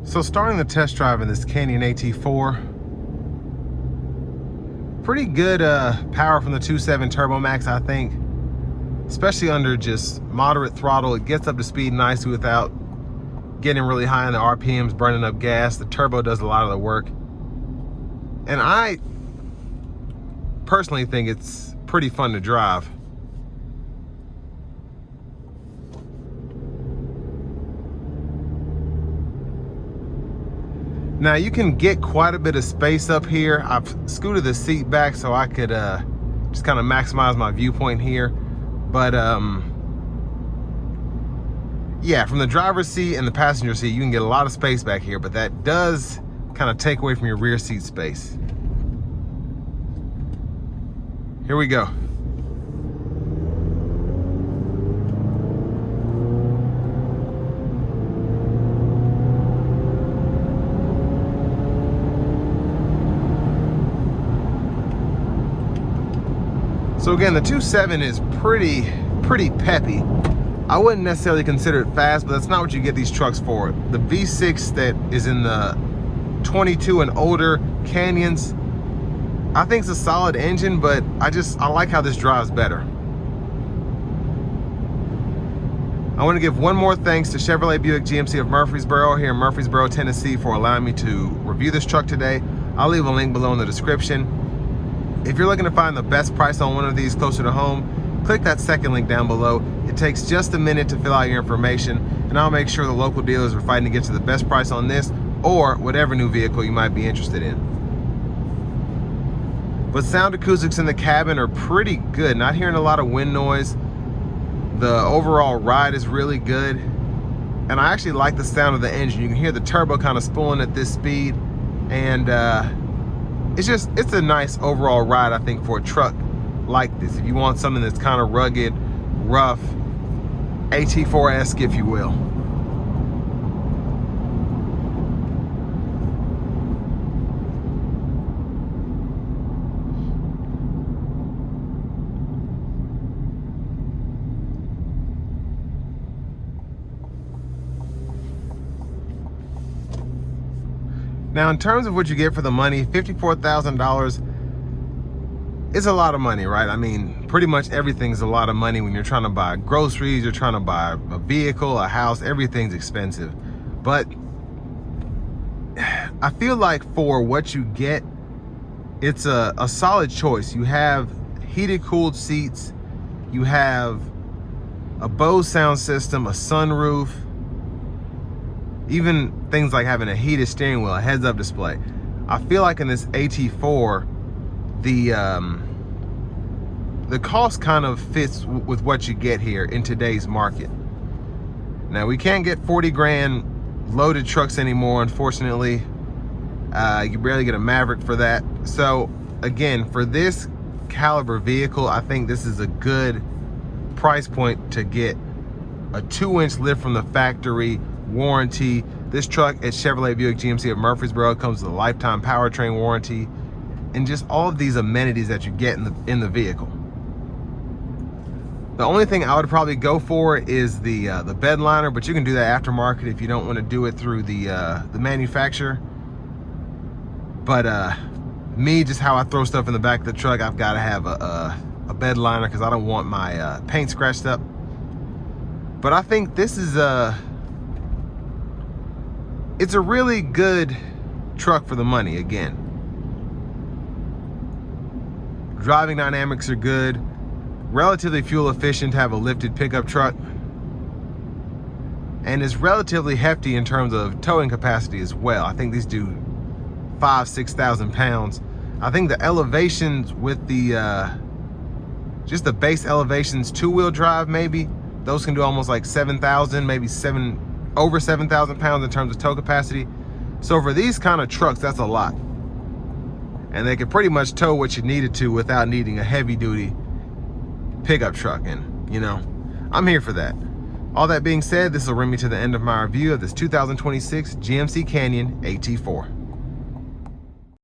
So starting the test drive in this Canyon AT4, pretty good power from the 2.7 Turbo Max, I think. Especially under just moderate throttle, it gets up to speed nicely without getting really high in the RPMs, burning up gas. The turbo does a lot of the work. And I personally think it's pretty fun to drive. Now you can get quite a bit of space up here. I've scooted the seat back so I could just kind of maximize my viewpoint here. But yeah, from the driver's seat and the passenger seat, you can get a lot of space back here, but that does kind of take away from your rear seat space. Here we go. So again, the 2.7 is pretty peppy. I wouldn't necessarily consider it fast, but that's not what you get these trucks for. The V6 that is in the 22 and older Canyons, I think it's a solid engine, but I like how this drives better. I want to give one more thanks to Chevrolet Buick GMC of Murfreesboro here in Murfreesboro, Tennessee, for allowing me to review this truck today. I'll leave a link below in the description. If you're looking to find the best price on one of these closer to home, click that second link down below. It takes just a minute to fill out your information, and I'll make sure the local dealers are fighting to get you the best price on this or whatever new vehicle you might be interested in. But sound acoustics in the cabin are pretty good. Not hearing a lot of wind noise. The overall ride is really good. And I actually like the sound of the engine. You can hear the turbo kind of spooling at this speed. And it's a nice overall ride, I think, for a truck like this. If you want something that's kind of rugged, rough, AT4-esque, if you will. Now, in terms of what you get for the money, $54,000 is a lot of money, right? I mean, pretty much everything's a lot of money when you're trying to buy groceries, you're trying to buy a vehicle, a house, everything's expensive. But I feel like for what you get, it's a solid choice. You have heated, cooled seats, you have a Bose sound system, a sunroof, even things like having a heated steering wheel, a heads-up display. I feel like in this AT4, the cost kind of fits with what you get here in today's market. Now, we can't get 40 grand loaded trucks anymore, unfortunately. You barely get a Maverick for that. So again, for this caliber vehicle, I think this is a good price point to get a 2-inch lift from the factory, warranty. This truck at Chevrolet Buick GMC of Murfreesboro comes with a lifetime powertrain warranty and just all of these amenities that you get in the vehicle. The only thing I would probably go for is the bed liner, but you can do that aftermarket if you don't want to do it through the manufacturer. But me, just how I throw stuff in the back of the truck, I've got to have a bed liner because I don't want my paint scratched up. But I think this is it's a really good truck for the money. Again, driving dynamics are good, relatively fuel efficient to have a lifted pickup truck, and is relatively hefty in terms of towing capacity as well. I think these do 5,000–6,000 pounds. I think the elevations with the just the base elevations, 2-wheel drive, maybe those can do almost like 7,000, maybe over 7,000 pounds in terms of tow capacity. So for these kind of trucks, that's a lot. And they can pretty much tow what you needed to without needing a heavy duty pickup truck. And you know, I'm here for that. All that being said, this will bring me to the end of my review of this 2026 GMC Canyon AT4.